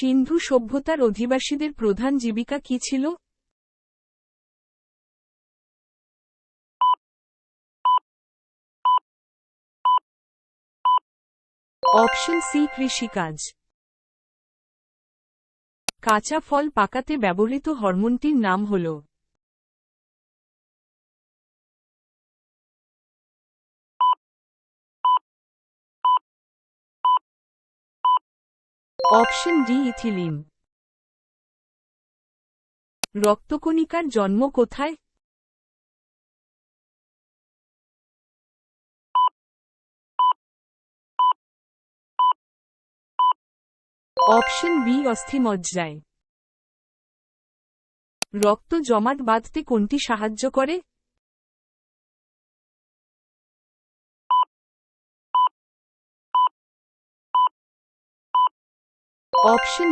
সিন্ধু সভ্যতার অধিবাসীদের প্রধান জীবিকা কি ছিল? অপশন সি কৃষিকাজ। কাঁচা ফল পাকাতে ব্যবহৃত হরমোনটির নাম হল? Option D ethylene. রক্তকণিকার জন্ম কোথায়? অপশন বি অস্থিমজ্জায়। রক্ত জমাট বাঁধতে কোনটি সাহায্য করে? অপশন